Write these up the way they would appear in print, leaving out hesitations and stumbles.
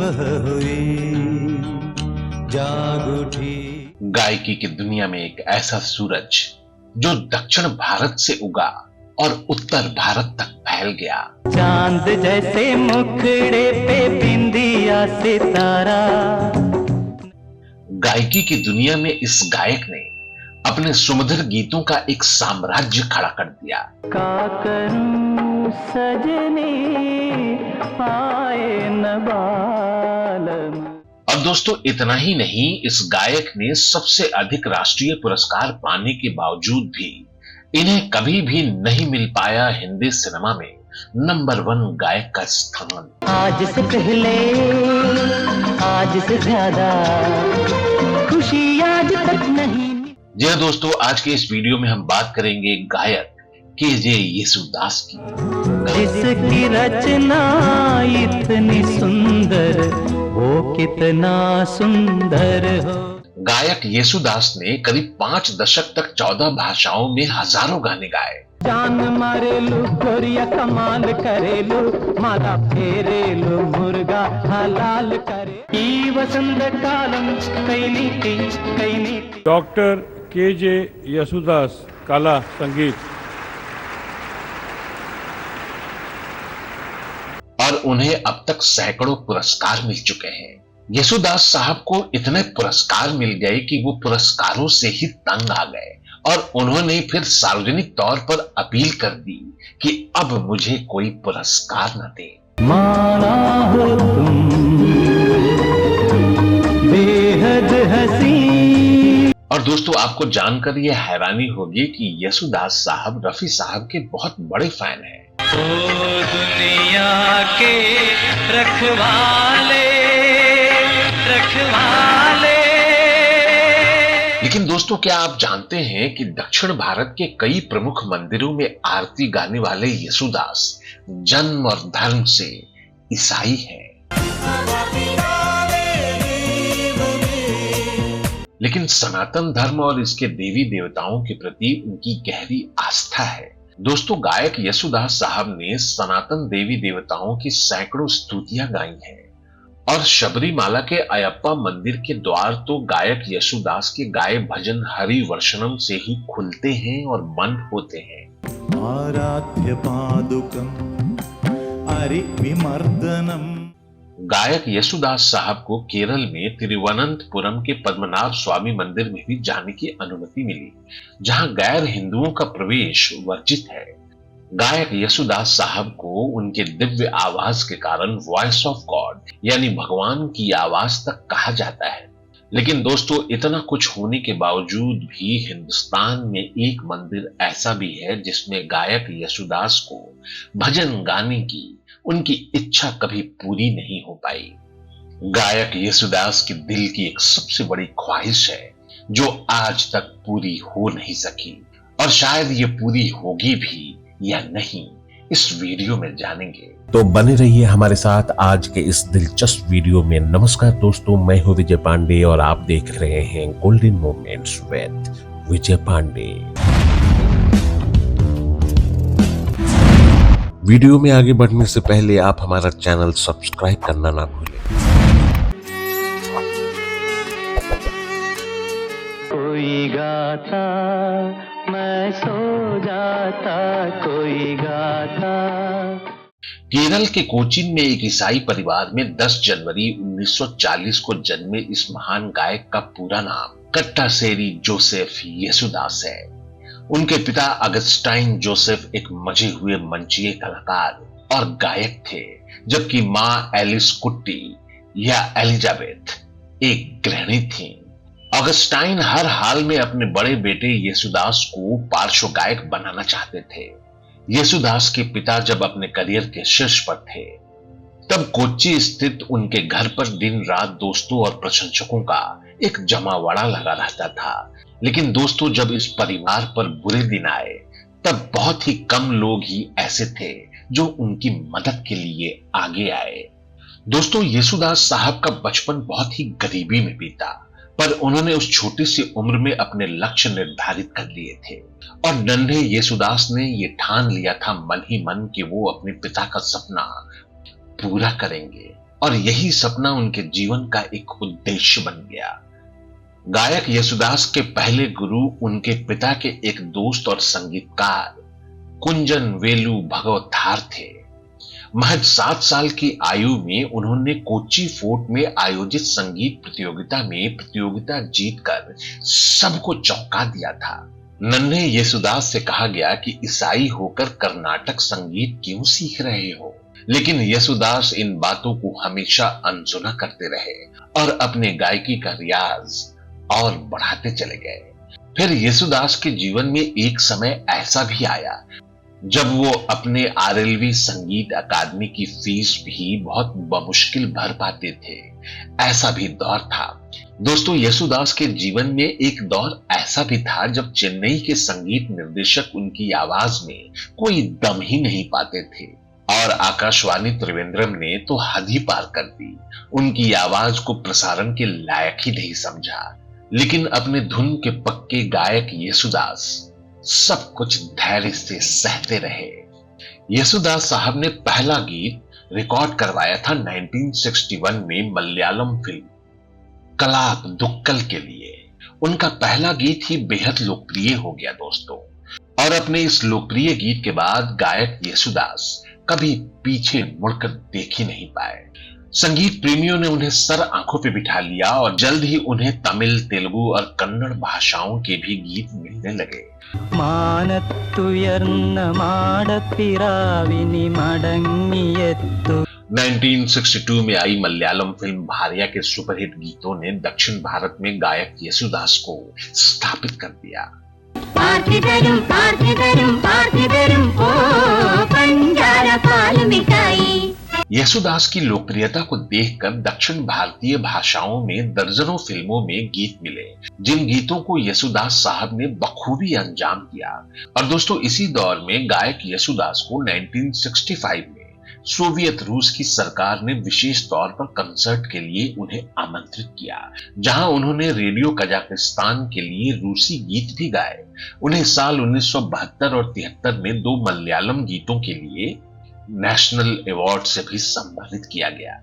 वह हुई जाग उठी। गायकी की दुनिया में एक ऐसा सूरज जो दक्षिण भारत से उगा और उत्तर भारत तक फैल गया। चांद जैसे मुखड़े पे बिंदिया सितारा। गायकी की दुनिया में इस गायक ने अपने सुमधुर गीतों का एक साम्राज्य खड़ा कर दिया। का करूं सजने आए न बालम। और दोस्तों इतना ही नहीं, इस गायक ने सबसे अधिक राष्ट्रीय पुरस्कार पाने के बावजूद भी इन्हें कभी भी नहीं मिल पाया हिंदी सिनेमा में नंबर 1 गायक का स्थान। आज से पहले आज से ज्यादा खुशी आज तक नहीं। जी हाँ दोस्तों, आज के इस वीडियो में हम बात करेंगे गायक केजे येसुदास की, जिसकी रचना इतनी सुंदर, वो कितना सुंदर हो। गायक येसुदास ने करीब 5 दशक तक 14 भाषाओं में हजारों गाने गाए। जान मारेलू गोरिया कमाल करेलू, माला फेरेलू मुर्गा हलाल करे। ई वसंत कालम कई नीति। डॉक्टर केजे येसुदास, कला संगीत। और उन्हें अब तक सैकड़ों पुरस्कार मिल चुके हैं। येसुदास साहब को इतने पुरस्कार मिल गए कि वो पुरस्कारों से ही तंग आ गए और उन्होंने फिर सार्वजनिक तौर पर अपील कर दी कि अब मुझे कोई पुरस्कार न दे। माना हो तुम बेहद हसी। और दोस्तों आपको जानकर यह हैरानी होगी कि येसुदास साहब रफी साहब के बहुत बड़े फैन हैं। ओ दुनिया के रखवाले। लेकिन दोस्तों क्या आप जानते हैं कि दक्षिण भारत के कई प्रमुख मंदिरों में आरती गाने वाले येसुदास जन्म और धर्म से ईसाई हैं। लेकिन सनातन धर्म और इसके देवी देवताओं के प्रति उनकी गहरी आस्था है। दोस्तों गायक येसुदास साहब ने सनातन देवी देवताओं की सैकड़ों स्तुतियां गाई हैं और शबरीमाला के अयप्पा मंदिर के द्वार तो गायक येसुदास के गाए भजन हरि वर्षनम से ही खुलते हैं और बंद होते हैं। आराध्य पादुकम हरि विमर्दनम। गायक येसुदास साहब को केरल में तिरुवनंतपुरम के पद्मनाभ स्वामी मंदिर में भी जाने की अनुमति मिली, जहां गैर हिंदुओं का प्रवेश वर्जित है। गायक येसुदास साहब को उनके दिव्य आवाज के कारण वॉइस ऑफ गॉड यानी भगवान की आवाज तक कहा जाता है। लेकिन दोस्तों इतना कुछ होने के बावजूद भी हिंदुस्तान में एक मंदिर ऐसा भी है जिसमें गायक येसुदास को भजन गाने की उनकी इच्छा कभी पूरी नहीं हो पाई। गायक येसुदास के दिल की एक सबसे बड़ी ख्वाहिश है जो आज तक पूरी हो नहीं सकी और शायद ये पूरी होगी भी या नहीं, इस वीडियो में जानेंगे। तो बने रहिए हमारे साथ आज के इस दिलचस्प वीडियो में। नमस्कार दोस्तों, मैं हूं विजय पांडे और आप देख रहे हैं golden moments with Vijay Pande. Video में आगे बढ़ने से पहले आप हमारा चैनल सब्सक्राइब करना ना भूलें। कोई गाता मैं सो जाता, कोई गाता। केरल के कोचीन में एक ईसाई परिवार में 10 जनवरी 1940 को जन्मे इस महान गायक का पूरा नाम कट्टासेरी जोसेफ येसुदास है। उनके पिता अगस्टाइन जोसेफ एक मजे हुए मंचीय कलाकार और गायक थे, जबकि मां एलिस कुट्टी या एलिजाबेथ एक गृहिणी थी। अगस्टाइन हर हाल में अपने बड़े बेटे येसुदास को पार्श्व गायक बनाना चाहते थे। येसुदास के पिता जब अपने करियर के शीर्ष पर थे, तब कोच्चि स्थित उनके घर पर दिन रात दोस्तों और प्रशंसकों का एक जमावड़ा लगा रहता था। लेकिन दोस्तों जब इस परिवार पर बुरे दिन आए, तब बहुत ही कम लोग ही ऐसे थे जो उनकी मदद के लिए आगे आए। दोस्तों येसुदास साहब का बचपन बहुत ही गरीबी में बीता, पर उन्होंने उस छोटी सी उम्र में अपने लक्ष्य निर्धारित कर लिए थे और नन्हे येसुदास ने यह ठान लिया था मन ही मन कि वो अपने पिता का सपना पूरा करेंगे और यही सपना उनके जीवन का एक उद्देश्य बन गया। गायक येसुदास के पहले गुरु उनके पिता के एक दोस्त और संगीतकार कुंजन वेलु भगवथार थे। महज 7 साल की आयु में उन्होंने कोच्चि फोर्ट में आयोजित संगीत प्रतियोगिता में प्रतियोगिता जीतकर सबको चौंका दिया था। नन्हे येसुदास से कहा गया कि ईसाई होकर कर्नाटक संगीत क्यों सीख रहे हो, लेकिन येसुदास इन बातों को हमेशा अनसुना करते रहे और अपने गायकी का रियाज और बढ़ाते चले गए। फिर येसुदास के जीवन में एक समय ऐसा भी आया जब वो अपने आरएलवी संगीत अकादमी की फीस भी बहुत बमुश्किल भर पाते थे। ऐसा भी दौर था दोस्तों, येसुदास के जीवन में एक दौर ऐसा भी था जब चेन्नई के संगीत निर्देशक उनकी आवाज में कोई दम ही नहीं पाते थे और आकाशवाणी त्रिवेंद्रम ने तो हद ही पार कर दी। उनकी आवाज को प्रसारण के लायक ही नहीं समझा, लेकिन अपने धुन के पक्के गायक येसुदास सब कुछ धैर्य से सहते रहे। येसुदास साहब ने पहला गीत रिकॉर्ड करवाया था 1961 में मलयालम फिल्म कलाप दुक्कल के लिए। उनका पहला गीत ही बेहद लोकप्रिय हो गया दोस्तों, और अपने इस लोकप्रिय गीत के बाद गायक येसुदास कभी पीछे मुड़कर देख ही नहीं पाए। संगीत प्रेमियों ने उन्हें सर आंखों पे बिठा लिया और जल्द ही उन्हें तमिल, तेलुगु और कन्नड़ भाषाओं के भी गीत मिलने लगे। മാനത്തുയർന്ന മാടപ്പിറാവിനി മടങ്ങിയെത്തു 1962 में आई मलयालम फिल्म भारिया के सुपरहिट गीतों ने दक्षिण भारत में गायक येसुदास को स्थापित कर दिया। പാർത്തിതരും പാർത്തിതരും പാർത്തിതരും ഓ പഞ്ചാര പാൽ മിഠായി। येसुदास की लोकप्रियता को देखकर दक्षिण भारतीय भाषाओं में दर्जनों फिल्मों में गीत मिले, जिन गीतों को येसुदास साहब ने बखूबी अंजाम दिया। और दोस्तों, इसी दौर में गायक येसुदास को 1965 में सोवियत रूस की सरकार ने विशेष तौर पर कंसर्ट के लिए उन्हें आमंत्रित किया, जहां उन्होंने रेडियो कजाकिस्तान के लिए रूसी गीत भी गाए। उन्हें साल 1972 और 73 में 2 मलयालम गीतों के लिए नेशनल अवार्ड से भी सम्मानित किया गया।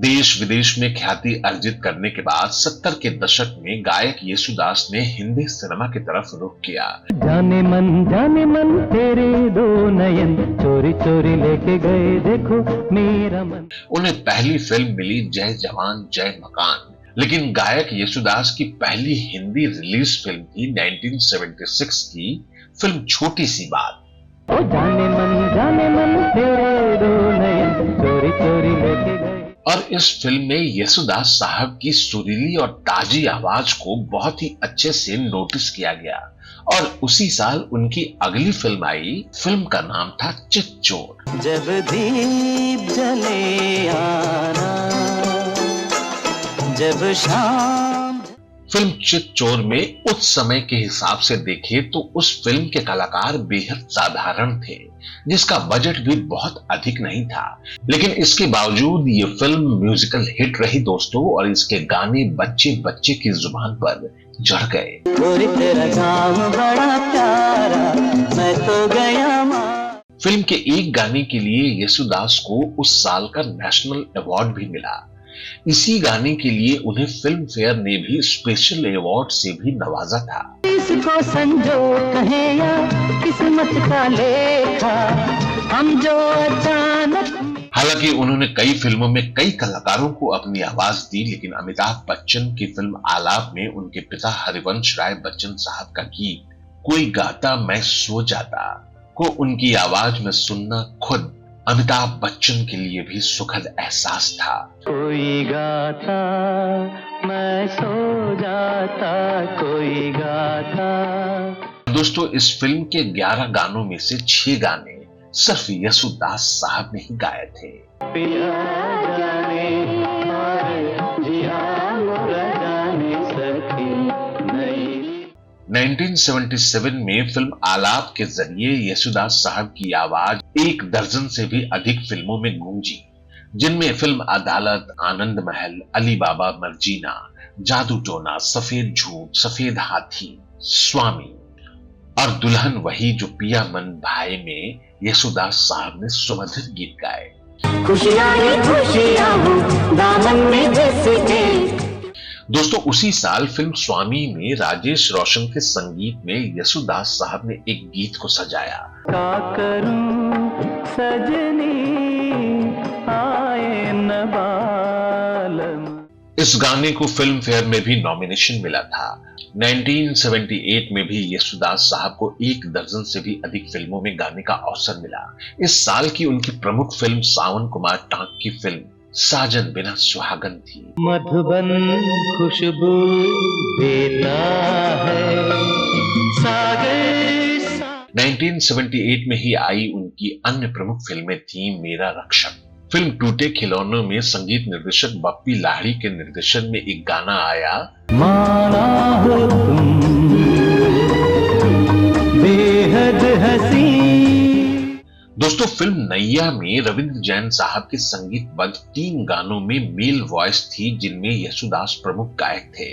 देश विदेश में ख्याति अर्जित करने के बाद 70 के दशक में गायक येसुदास ने हिंदी सिनेमा की तरफ रुख किया। जाने मन तेरे दो नयन चोरी चोरी लेके गए देखो मेरा मन। उन्हें पहली फिल्म मिली जय जवान जय मकान, लेकिन गायक येसुदास की पहली हिंदी रिलीज फिल्म थी 1976 की फिल्म छोटी सी बात। ओ जाने मन तेरे दो नयन चोरी चोरी लेके गए। और इस फिल्म में येसुदास साहब की सुरीली और ताजी आवाज को बहुत ही अच्छे से नोटिस किया गया, और उसी साल उनकी अगली फिल्म आई। फिल्म का नाम था चितचोर। जब दीप जले आना जब शाम। फिल्म चितचोर में उस समय के हिसाब से देखें तो उस फिल्म के कलाकार बेहद साधारण थे, जिसका बजट भी बहुत अधिक नहीं था, लेकिन इसके बावजूद ये फिल्म म्यूजिकल हिट रही दोस्तों, और इसके गाने बच्चे बच्चे की जुबान पर जड़ गए। तेरा गाँव बड़ा प्यारा मैं तो गया माँ। फिल्म के एक गाने के लिए येसुदास को उस साल का नेशनल अवार्ड भी मिला। इसी गाने के लिए उन्हें फिल्म फेयर ने भी स्पेशल अवार्ड से भी नवाजा था। इसको संजो कहे या किस्मत का लेखा हम जो अचानक। हालांकि उन्होंने कई फिल्मों में कई कलाकारों को अपनी आवाज दी, लेकिन अमिताभ बच्चन की फिल्म आलाप में उनके पिता हरिवंश राय बच्चन साहब का गीत कोई गाता मैं सो जाता को उनकी आवाज में सुनना खुद अमिताभ बच्चन के लिए भी सुखद एहसास था। कोई गाता मैं सो जाता कोई गाता। दोस्तों, इस फिल्म के 11 गानों में से 6 गाने सिर्फ येसुदास साहब ने ही गाए थे। पिया जाने और जिया मोरा जाने सकी नहीं। 1977 में फिल्म आलाप के जरिए येसुदास साहब की आवाज 1 दर्जन से भी अधिक फिल्मों में गूंजी, जिनमें फिल्म अदालत, आनंद महल, अली बाबा मर्जीना, जादू टोना, सफेद झूठ, सफेद हाथी, स्वामी और दुल्हन वही जो पिया मन भाई में येसुदास साहब ने सुमधुर गीत गाए। खुशियाँ ही खुशियाँ हो दामन में जिसके। दोस्तों उसी साल फिल्म स्वामी में राजेश रोशन के संगीत में यशुदास साहब ने एक गीत को सजाया। का करूं सजनी आए न बालम। इस गाने को फिल्म फेयर में भी नॉमिनेशन मिला था। 1978 में भी यशुदास साहब को 1 दर्जन से भी अधिक फिल्मों में गाने का अवसर मिला। इस साल की उनकी प्रमुख फिल्म सावन कुमार टांक की फिल्म साजन बिना सुहागन थी। मधुबन खुशबू देता है सागर सा। 1978 में ही आई उनकी अन्य प्रमुख फिल्में थी मेरा रक्षक। फिल्म टूटे खिलौनों में संगीत निर्देशक बप्पी लाहिड़ी के निर्देशन में एक गाना आया, माना हो तुम बेहद हसी। दोस्तों फिल्म नैया में रविंद्र जैन साहब के संगीतबद्ध 3 गानों में मेल वॉइस थी जिनमें यशुदास प्रमुख गायक थे।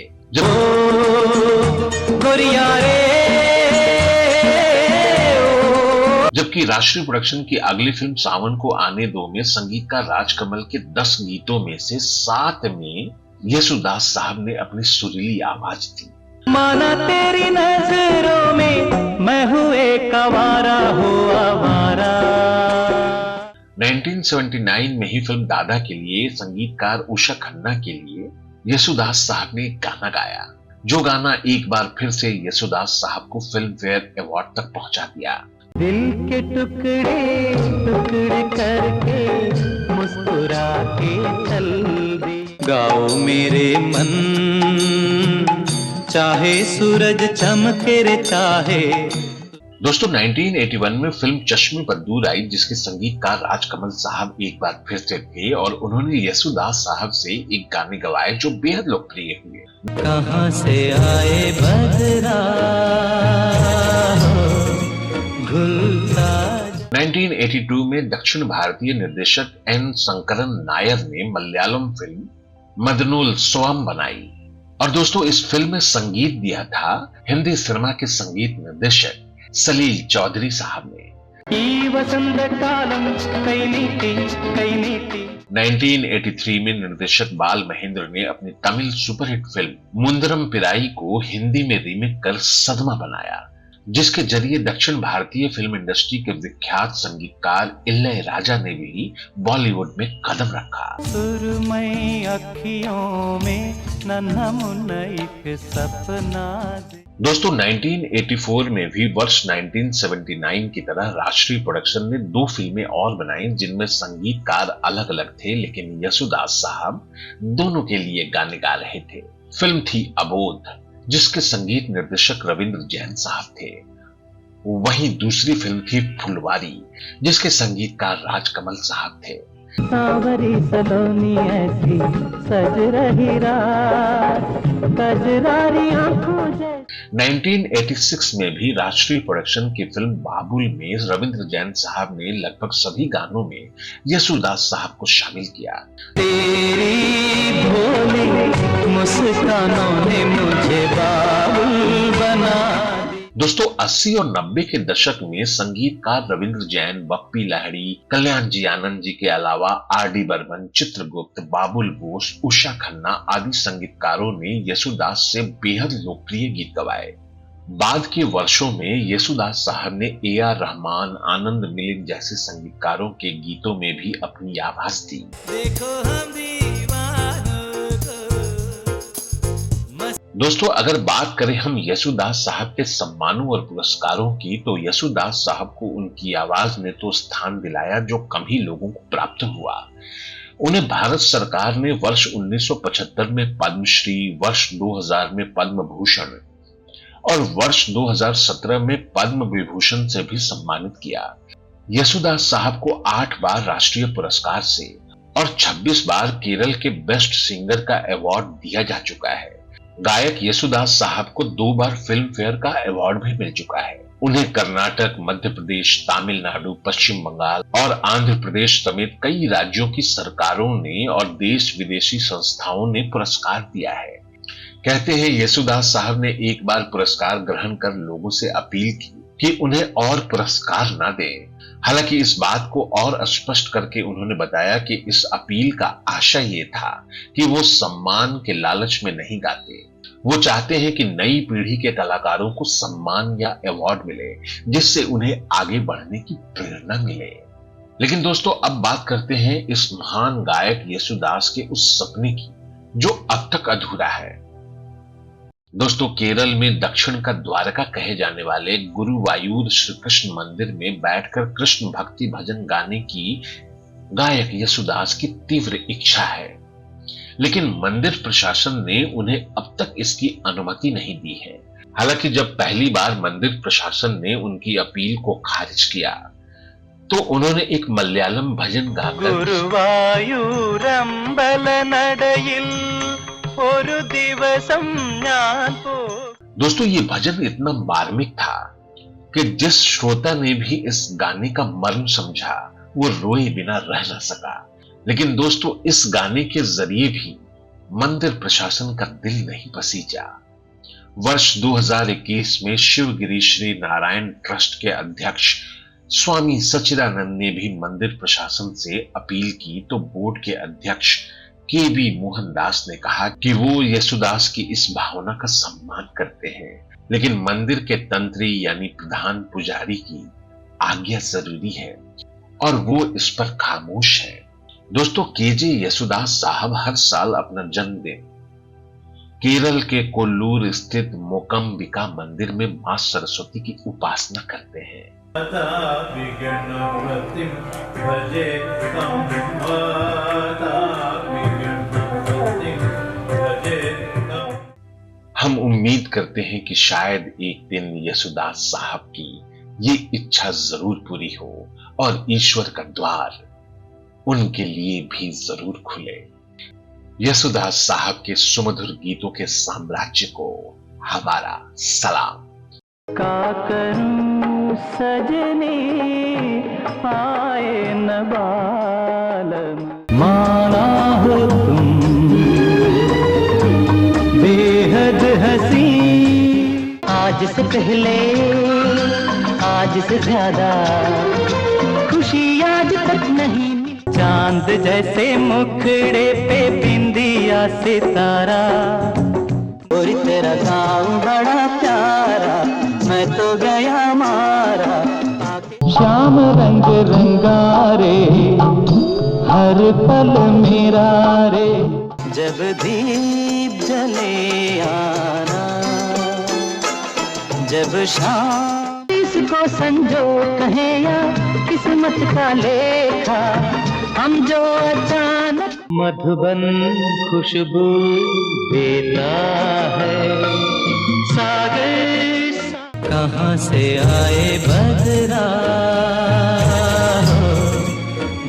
जबकि राष्ट्रीय प्रोडक्शन की अगली फिल्म सावन को आने दो में संगीतकार राजकमल के 10 गीतों में से 7 में यशुदास साहब ने अपनी सुरीली आवाज दी। माना तेरी नजरों में मैं हूँ एक आवारा हो आवारा। 1979 में ही फिल्म दादा के लिए संगीतकार उषा खन्ना के लिए यशुदास साहब ने एक गाना गाया, जो गाना एक बार फिर से यशुदास साहब को फिल्म फेयर अवार्ड तक पहुंचा दिया। दिल के टुकड़े टुकड़े करके मुस्कुरा के चल दे, गाओ मेरे मन चाहे सूरज चमके रे चाहे। दोस्तों 1981 में फिल्म चश्मे पर दूर आई जिसके संगीतकार राजकमल साहब एक बार फिर से थे और उन्होंने यशुदास साहब से एक गाने गवाए जो बेहद लोकप्रिय हुए। कहां से आए बदरा 1982 में दक्षिण भारतीय निर्देशक एन शंकरन नायर ने मलयालम फिल्म मदनोल स्वम बनाई और दोस्तों इस फिल्म में संगीत दिया था हिंदी सिनेमा के संगीत निर्देशक सलील चौधरी साहब ने। 1983 में निर्देशक बाल महेंद्र ने अपनी तमिल सुपरहिट फिल्म मुंदरम पिराई को हिंदी में रीमेक कर सदमा बनाया, जिसके जरिए दक्षिण भारतीय फिल्म इंडस्ट्री के विख्यात संगीतकार इलैयाराजा ने भी बॉलीवुड में कदम रखा। सुरमई अखियों में नन्हा मुन्ना एक सपना। दोस्तों 1984 में भी वर्ष 1979 की तरह राष्ट्रीय प्रोडक्शन ने 2 फिल्में और बनाई जिनमें संगीतकार अलग अलग थे, लेकिन यशुदास साहब दोनों के लिए गाने गा रहे थे। फिल्म थी अबोध जिसके संगीत निर्देशक रविंद्र जैन साहब थे। वहीं दूसरी फिल्म थी फुलवारी जिसके संगीतकार राजकमल साहब थे। सावरी सलोनी ऐसी सज रही रात कजरारी आंखों जैसी। 1986 में भी राष्ट्रीय प्रोडक्शन की फिल्म बाबुल में रविंद्र जैन साहब ने लगभग सभी गानों में यशुदास साहब को शामिल किया। तेरी भोली मुस्कानों ने मुझे बाबुल बना। दोस्तों 80 और 90 के दशक में संगीतकार रविंद्र जैन, बप्पी लाहिड़ी, कल्याण जी आनंद जी के अलावा आर.डी. बर्मन, चित्रगुप्त, बाबुल बोस, उषा खन्ना आदि संगीतकारों ने यशुदास से बेहद लोकप्रिय गीत गवाए। बाद के वर्षों में यशुदास साहब ने ए.आर. रहमान, आनंद मिलिंद जैसे संगीतकारों के गीतों में भी अपनी आवाज दी। दोस्तों अगर बात करें हम यशुदास साहब के सम्मानों और पुरस्कारों की, तो यशुदास साहब को उनकी आवाज ने तो स्थान दिलाया जो कम ही लोगों को प्राप्त हुआ। उन्हें भारत सरकार ने वर्ष 1975 में पद्मश्री, वर्ष 2000 में पद्म भूषण और वर्ष 2017 में पद्म विभूषण से भी सम्मानित किया। यशुदास साहब को 8 बार राष्ट्रीय पुरस्कार से और 26 बार केरल के बेस्ट सिंगर का अवार्ड दिया जा चुका है। गायक यशुदास साहब को 2 बार फिल्म फेयर का अवार्ड भी मिल चुका है। उन्हें कर्नाटक, मध्य प्रदेश, तमिलनाडु, पश्चिम बंगाल और आंध्र प्रदेश समेत कई राज्यों की सरकारों ने और देश विदेशी संस्थाओं ने पुरस्कार दिया है। कहते हैं यशुदास साहब ने एक बार पुरस्कार ग्रहण कर लोगों से अपील की कि उन्हें और पुरस्कार न दें, हालांकि इस बात को और स्पष्ट करके उन्होंने बताया कि इस अपील का आशय ये था कि वो सम्मान के लालच में नहीं गाते। वो चाहते हैं कि नई पीढ़ी के कलाकारों को सम्मान या अवार्ड मिले जिससे उन्हें आगे बढ़ने की प्रेरणा मिले। लेकिन दोस्तों, अब बात करते हैं इस महान गायक येसुदास के उस सपने की जो अब तक अधूरा है। दोस्तों, केरल में दक्षिण का द्वारका कहे जाने वाले गुरुवायूर श्री कृष्ण मंदिर में बैठकर कृष्ण भक्ति भजन गाने की गायक येसुदास की तीव्र इच्छा है, लेकिन मंदिर प्रशासन ने उन्हें अब तक इसकी अनुमति नहीं दी है। हालांकि जब पहली बार मंदिर प्रशासन ने उनकी अपील को खारिज किया तो उन्होंने एक मलयालम भजन गाकर दोस्तों, ये भजन इतना मार्मिक था कि जिस श्रोता ने भी इस गाने का मर्म समझा वो रोए बिना रह न सका। लेकिन दोस्तों, इस गाने के जरिए भी मंदिर प्रशासन का दिल नहीं पसीजा। वर्ष 2021 में शिवगिरी श्री नारायण ट्रस्ट के अध्यक्ष स्वामी सच्चिदानंद ने भी मंदिर प्रशासन से अपील की तो बोर्ड के अध्यक्ष के.बी. मोहनदास ने कहा कि वो येसुदास की इस भावना का सम्मान करते हैं, लेकिन मंदिर के तंत्री यानी प्रधान पुजारी की आज्ञा जरूरी है और वो इस पर खामोश है। दोस्तों, के.जे. येसुदास साहब हर साल अपना जन्मदिन केरल के कोल्लूर स्थित मोकंबिका मंदिर में मां सरस्वती की उपासना करते हैं। हम उम्मीद करते हैं कि शायद एक दिन येसुदास साहब की ये इच्छा जरूर पूरी हो और ईश्वर का द्वार उनके लिए भी जरूर खुले। येसुदास साहब के सुमधुर गीतों के साम्राज्य को हमारा सलाम। का करूं सजने आए न बालम, माना हो तुम बेहद हसी। आज से पहले आज से ज्यादा खुशी आज तक नहीं मिली। चांद जैसे मुखड़े पे बिंदिया सितारा, और तेरा गाँव बड़ा प्यारा, मैं तो गया मारा। श्याम रंग रंगारे हर पल मेरा रे, जब दीप जले आना, जब शाम इसको संजो कहे या किस्मत का लेखा, हम जो अचानक मधुबन खुशबू देता है। सागर कहाँ से आए बदरा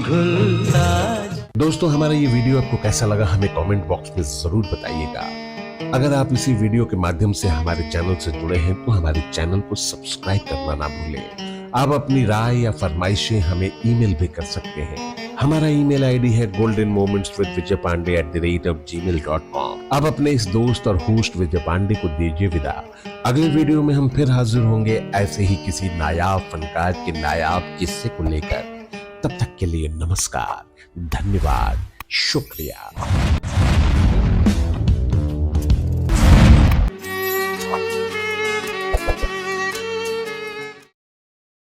घुलता। दोस्तों, हमारा ये वीडियो आपको कैसा लगा हमें कमेंट बॉक्स में जरूर बताइएगा। अगर आप इसी वीडियो के माध्यम से हमारे चैनल से जुड़े हैं तो हमारे चैनल को सब्सक्राइब करना ना भूलें। आप अपनी राय या फरमाइशें हमें ईमेल भी कर सकते हैं। हमारा ईमेल आईडी है goldenmomentswithvijaypande@gmail.com। अब अपने इस दोस्त और होस्ट विजय पांडे को दीजिए विदा। अगले वीडियो में हम फिर हाजिर होंगे ऐसे ही किसी नायाब फनकार के नायाब किस्से को लेकर। तब तक के लिए नमस्कार, धन्यवाद, शुक्रिया।